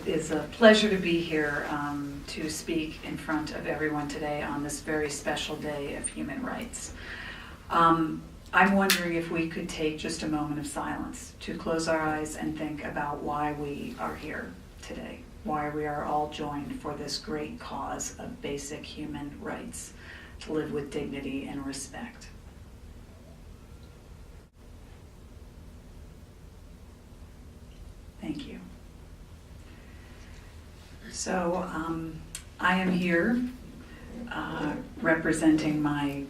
It is a pleasure to be here to speak in front of everyone today on this very special day of human rights. I'm wondering if we could take just a moment of silence to close our eyes and think about why we are here today, why we are all joined for this great cause of basic human rights, to live with dignity and respect. Thank you. So I am here representing my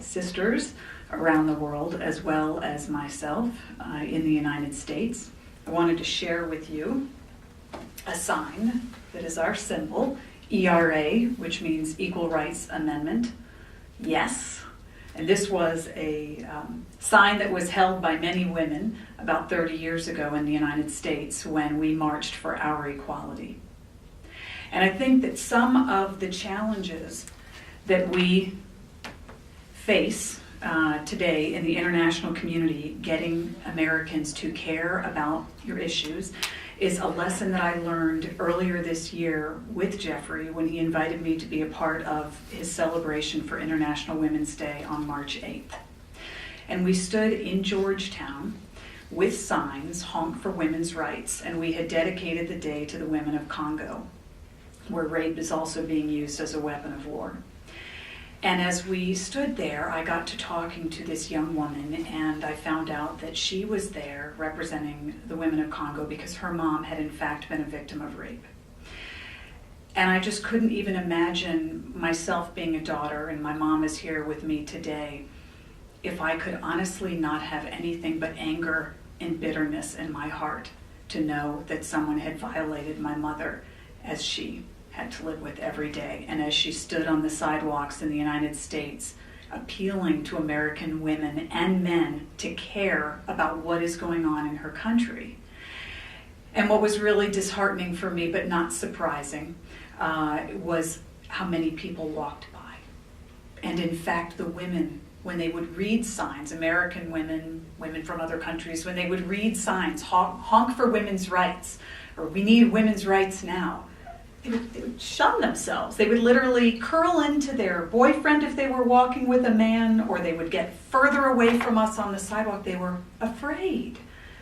sisters around the world as well as myself in the United States. I wanted to share with you a sign that is our symbol, ERA, which means Equal Rights Amendment. Yes. And this was a sign that was held by many women about 30 years ago in the United States when we marched for our equality. And I think that some of the challenges that we face today in the international community, getting Americans to care about your issues, is a lesson that I learned earlier this year with Jeffrey when he invited me to be a part of his celebration for International Women's Day on March 8th. And we stood in Georgetown with signs, Honk for Women's Rights, and we had dedicated the day to the women of Congo, where rape is also being used as a weapon of war. And as we stood there, I got to talking to this young woman, and I found out that she was there representing the women of Congo because her mom had in fact been a victim of rape. And I just couldn't even imagine myself being a daughter, and my mom is here with me today, if I could honestly not have anything but anger and bitterness in my heart to know that someone had violated my mother as she had to live with every day. And as she stood on the sidewalks in the United States, appealing to American women and men to care about what is going on in her country. And what was really disheartening for me, but not surprising, was how many people walked by. And in fact, the women, when they would read signs, American women, women from other countries, when they would read signs, honk for women's rights, or we need women's rights now, they would shun themselves. They would literally curl into their boyfriend if they were walking with a man, or they would get further away from us on the sidewalk. They were afraid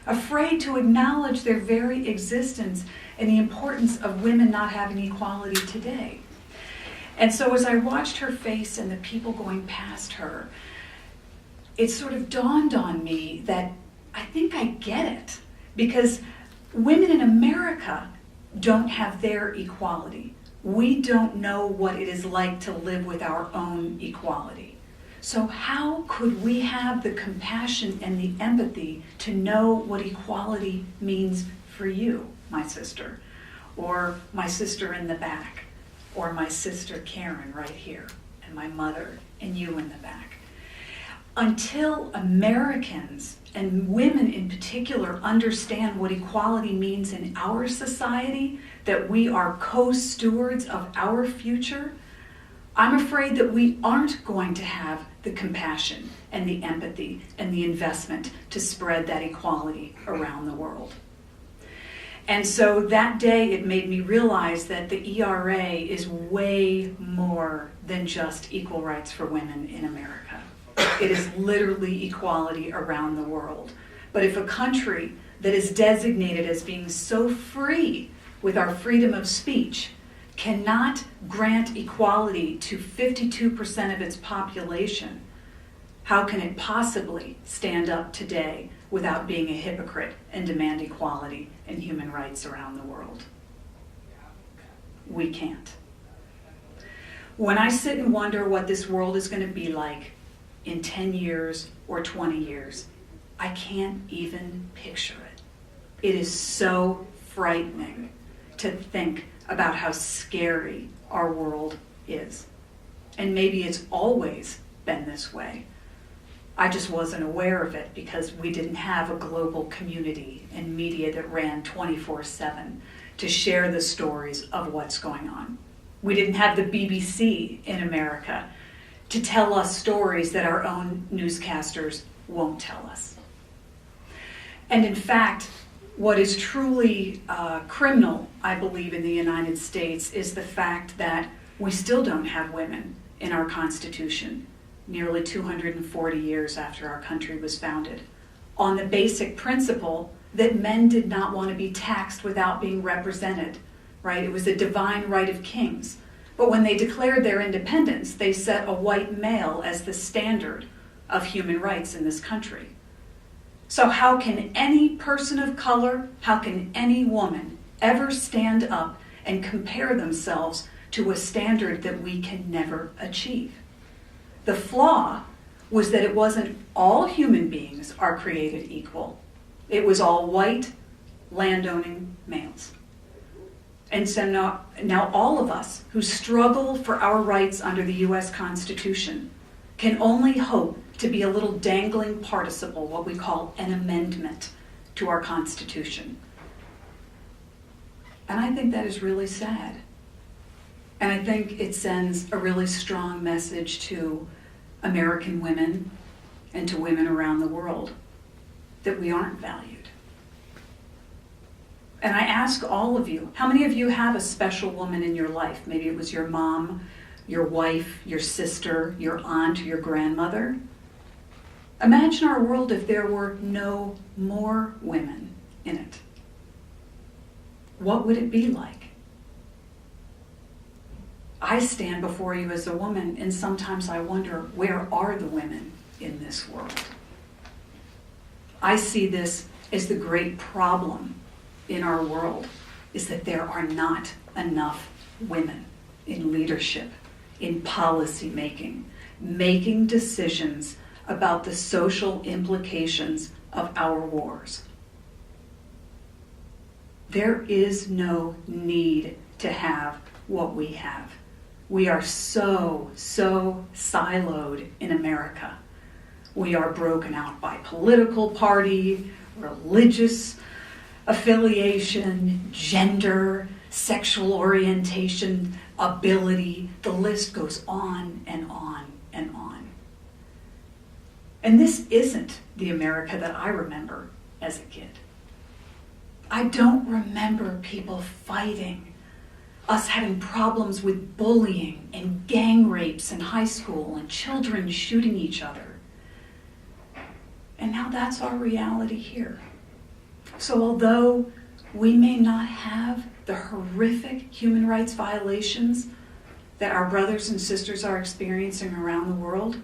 to acknowledge their very existence and the importance of women not having equality today. And so as I watched her face and the people going past her, it sort of dawned on me that I think I get it, because women in America don't have their equality. We don't know what it is like to live with our own equality. So how could we have the compassion and the empathy to know what equality means for you, my sister, or my sister in the back, or my sister Karen right here, and my mother, and you in the back? Until Americans, and women in particular, understand what equality means in our society, that we are co-stewards of our future, I'm afraid that we aren't going to have the compassion and the empathy and the investment to spread that equality around the world. And so that day it made me realize that the ERA is way more than just equal rights for women in America. It is literally equality around the world. But if a country that is designated as being so free with our freedom of speech cannot grant equality to 52% of its population, how can it possibly stand up today without being a hypocrite and demand equality and human rights around the world? We can't. When I sit and wonder what this world is going to be like in 10 years or 20 years, I can't even picture it. It is so frightening to think about how scary our world is. And maybe it's always been this way. I just wasn't aware of it because we didn't have a global community and media that ran 24/7 to share the stories of what's going on. We didn't have the BBC in America to tell us stories that our own newscasters won't tell us. And in fact, What is truly criminal, I believe, in the United States is the fact that we still don't have women in our Constitution, nearly 240 years after our country was founded, on the basic principle that men did not want to be taxed without being represented, right? It was a divine right of kings. But when they declared their independence, they set a white male as the standard of human rights in this country. So how can any person of color, how can any woman ever stand up and compare themselves to a standard that we can never achieve? The flaw was that it wasn't all human beings are created equal. It was all white, landowning males. And so now all of us who struggle for our rights under the U.S. Constitution can only hope to be a little dangling participle, what we call an amendment to our Constitution. And I think that is really sad. And I think it sends a really strong message to American women and to women around the world that we aren't valued. And I ask all of you, how many of you have a special woman in your life? Maybe it was your mom, your wife, your sister, your aunt, or your grandmother. Imagine our world if there were no more women in it. What would it be like? I stand before you as a woman, and sometimes I wonder, where are the women in this world? I see this as the great problem in our world, is that there are not enough women in leadership, in policy making, making decisions about the social implications of our wars. There is no need to have what we have. We are so siloed in America. We are broken out by political party, religious affiliation, gender, sexual orientation, ability. The list goes on and on and on. And this isn't the America that I remember as a kid. I don't remember people fighting, us having problems with bullying and gang rapes in high school and children shooting each other. And now that's our reality here. So although we may not have the horrific human rights violations that our brothers and sisters are experiencing around the world,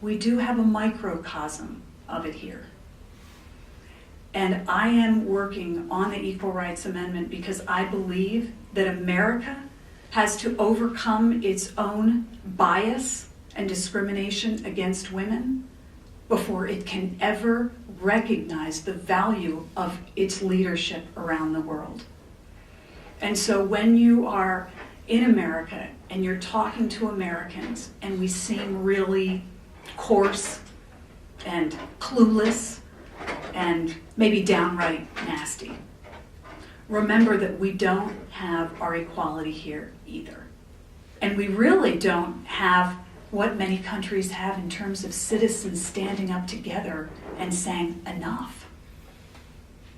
we do have a microcosm of it here. And I am working on the Equal Rights Amendment because I believe that America has to overcome its own bias and discrimination against women before it can ever recognize the value of its leadership around the world. And so when you are in America and you're talking to Americans and we seem really coarse and clueless and maybe downright nasty, remember that we don't have our equality here either. And we really don't have what many countries have in terms of citizens standing up together and saying enough.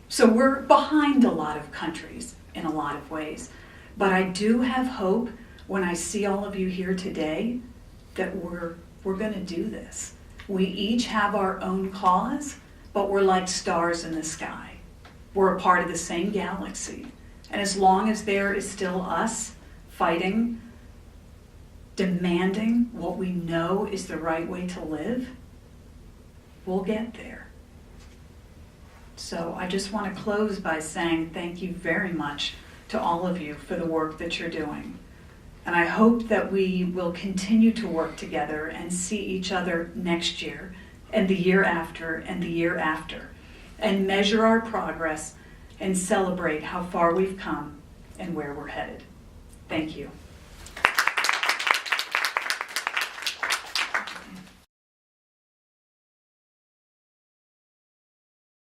So we're behind a lot of countries in a lot of ways. But I do have hope when I see all of you here today that we're going to do this. We each have our own cause, but we're like stars in the sky. We're a part of the same galaxy. And as long as there is still us fighting, demanding what we know is the right way to live, we'll get there. So I just want to close by saying thank you very much to all of you for the work that you're doing. And I hope that we will continue to work together and see each other next year and the year after and the year after, and measure our progress and celebrate how far we've come and where we're headed. Thank you.